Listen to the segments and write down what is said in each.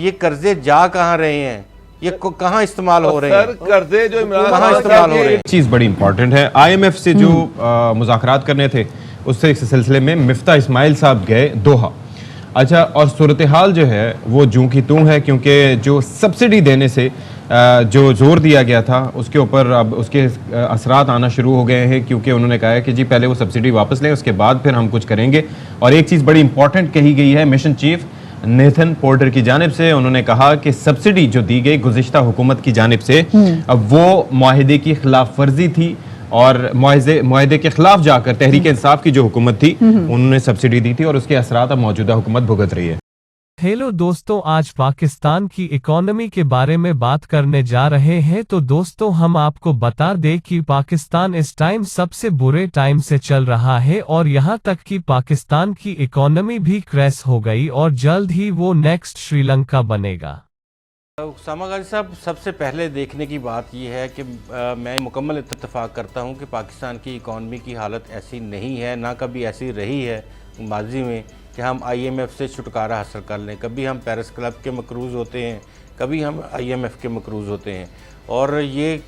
ये कर्जे जा कहाँ रहे हैं, ये कहाँ इस्तेमाल हो रहे हैं? सर कर्जे जो कहाँ इस्तेमाल हो रहे हैं? चीज़ बड़ी इंपॉर्टेंट है। IMF से जो मुज़ाकरात करने थे उससे इस सिलसिले में मिफ्ता इस्माइल साहब गए दोहा। अच्छा, और सूरत हाल जो है वो जूं की तूं है, क्योंकि जो सब्सिडी देने से जो जोर दिया गया था उसके ऊपर अब उसके असरात आना शुरू हो गए हैं, क्योंकि उन्होंने कहा है कि जी पहले वो सब्सिडी वापस लें, उसके बाद फिर हम कुछ करेंगे। और एक चीज़ बड़ी इंपॉर्टेंट कही गई है मिशन चीफ नेथन पोर्टर की जानिब से, उन्होंने कहा कि सब्सिडी जो दी गई गुज़िश्ता हुकूमत की जानिब से अब वो मुआहिदे की खिलाफ वर्जी थी, और मुआहिदे के खिलाफ जाकर तहरीक इंसाफ की जो हुकूमत थी उन्होंने सब्सिडी दी थी, और उसके असरात अब मौजूदा हुकूमत भुगत रही है। हेलो दोस्तों, आज पाकिस्तान की इकोनॉमी के बारे में बात करने जा रहे हैं। तो दोस्तों हम आपको बता दें कि पाकिस्तान इस टाइम सबसे बुरे टाइम से चल रहा है, और यहाँ तक कि पाकिस्तान की इकोनॉमी भी क्रैश हो गई और जल्द ही वो नेक्स्ट श्रीलंका बनेगा। उसामा गाजी साहब, सबसे पहले देखने की बात यह है कि मैं मुकम्मल इत्तेफाक करता हूँ कि पाकिस्तान की इकॉनमी की हालत ऐसी नहीं है, ना कभी ऐसी रही है माजी में कि हम IMF से छुटकारा हासिल कर लें। कभी हम पेरिस क्लब के मकरूज़ होते हैं, कभी हम IMF के मकरूज़ होते हैं, और ये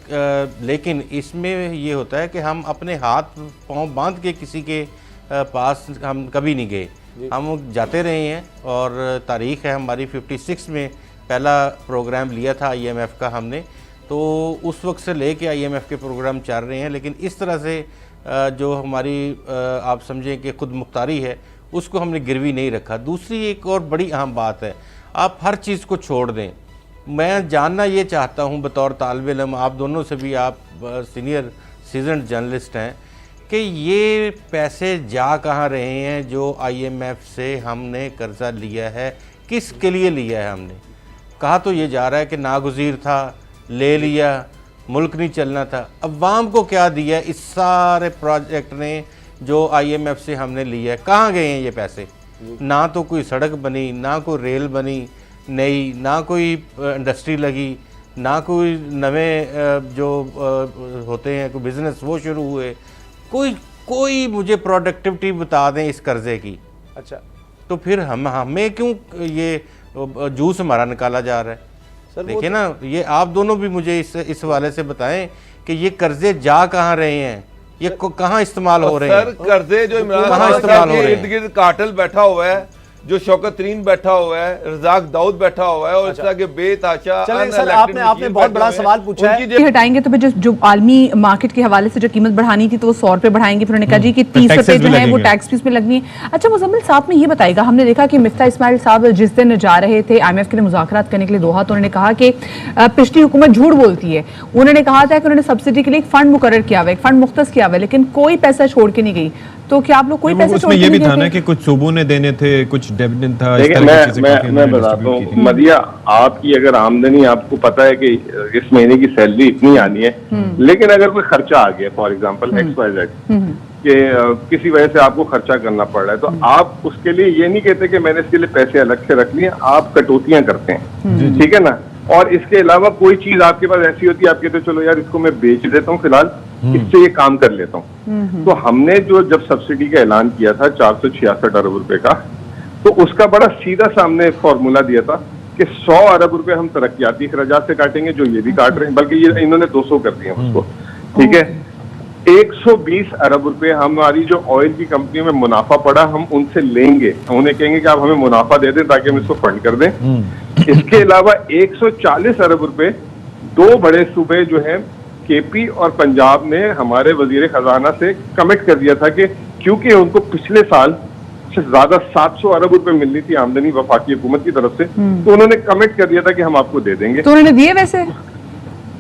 लेकिन इसमें ये होता है कि हम अपने हाथ पाँव बांध के किसी के पास हम कभी नहीं गए, हम जाते रहे हैं। और तारीख़ है हमारी 56 में पहला प्रोग्राम लिया था IMF का हमने, तो उस वक्त से लेके IMF के प्रोग्राम चल रहे हैं। लेकिन इस तरह से जो हमारी आप समझें कि खुद मुख्तारी है उसको हमने गिरवी नहीं रखा। दूसरी एक और बड़ी अहम बात है, आप हर चीज़ को छोड़ दें। मैं जानना ये चाहता हूँ बतौर तालिब इल्म, आप दोनों से भी, आप सीनियर सीजन्ड जर्नलिस्ट हैं, कि ये पैसे जा कहाँ रहे हैं जो IMF से हमने कर्जा लिया है, किस के लिए लिया है हमने? कहा तो ये जा रहा है कि नागुज़ीर था, ले लिया, मुल्क नहीं चलना था। अवाम को क्या दिया इस सारे प्रोजेक्ट ने जो IMF से हमने लिया है? कहाँ गए हैं ये पैसे? ना तो कोई सड़क बनी, ना कोई रेल बनी नई, ना कोई इंडस्ट्री लगी, ना कोई नवे जो होते हैं कोई बिज़नेस वो शुरू हुए, कोई मुझे प्रोडक्टिविटी बता दें इस कर्ज़े की। अच्छा, तो फिर हमें क्यों ये जूस हमारा निकाला जा रहा है? सर देखिए ना, ये आप दोनों भी मुझे इस हवाले से बताएं कि ये कर्जे जा कहाँ रहे हैं, ये कहाँ इस्तेमाल हो रहे हैं? सर कर्जे जो इमरान खान के इर्द गिर्द कार्टेल बैठा हुआ है, जो शौकत तरीन बैठा हुआ है, रज़ाक दाऊद बैठा हुआ है, और इस तरह के बेताशा सर आपने बहुत बड़ा सवाल पूछा है। हटाएंगे तो फिर जो आलमी मार्केट के हवाले से जो कीमत बढ़ानी थी तो वो 100 रुपए बढ़ाएंगे, फिर उन्होंने कहा जी कि 30 रुपए जो है वो टैक्स फीस में लगनी है। अच्छा मुजम्मिल साहब में ये बताएगा, हमने देखा कि मिफ्ता इस्माइल साहब जिस दिन जा रहे थे IMF के लिए मुज़ाकरात करने के लिए दोहा, तो उन्होंने कहा कि पिछली हुकूमत झूठ बोलती है। उन्होंने कहा था कि उन्होंने सब्सिडी के लिए एक फंड मुकर्रर किया हुआ है, एक फंड मुख्तस किया हुआ है, लेकिन कोई पैसा छोड़ के नहीं गई। तो क्या आप लोग कोई पैसे छोड़ के ये भी था ना कि कुछ सूबों ने देने थे, कुछ डिविडेंड था। मैं बताता हूँ मदिया, आपकी अगर आमदनी आपको पता है कि इस महीने की सैलरी इतनी आनी है, लेकिन अगर कोई खर्चा आ गया फॉर एग्जांपल XYZ कि किसी वजह से आपको खर्चा करना पड़ रहा है, तो आप उसके लिए ये नहीं कहते कि मैंने इसके लिए पैसे अलग से रख लिए, आप कटौतियां करते हैं, ठीक है ना। और इसके अलावा कोई चीज आपके पास ऐसी होती है, आप कहते हो चलो यार इसको मैं बेच देता हूँ फिलहाल, इससे ये काम कर लेता हूँ। तो हमने जो जब सब्सिडी का ऐलान किया था 466 अरब रुपए का, तो उसका बड़ा सीधा सामने फॉर्मूला दिया था कि 100 अरब रुपए हम तरक्याती खर्चात से काटेंगे, जो ये भी काट रहे हैं, बल्कि ये इन्होंने 200 कर दिए उसको, ठीक है। 120 अरब रुपए हमारी जो ऑयल की कंपनी में मुनाफा पड़ा हम उनसे लेंगे, उन्हें कहेंगे कि आप हमें मुनाफा दे दें ताकि हम इसको फंड कर दें। इसके अलावा 140 अरब रुपए दो बड़े सूबे जो हैं KP और पंजाब ने हमारे वजीर खजाना से कमिट कर दिया था कि क्योंकि उनको पिछले साल से ज्यादा 700 अरब रुपए मिलनी थी आमदनी वफाकी हुकूमत की तरफ से, तो उन्होंने कमिट कर दिया था कि हम आपको दे देंगे। तो उन्होंने दिए? वैसे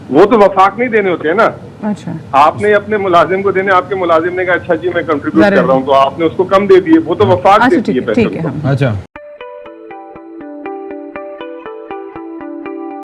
वो तो वफाक नहीं देने होते हैं ना। अच्छा, आपने अपने मुलाजिम को देने, आपके मुलाजिम ने कहा अच्छा जी मैं कंट्रीब्यूट कर रहा हूँ, तो आपने उसको कम दे दिए, वो तो वफाक देती है पैसे। अच्छा।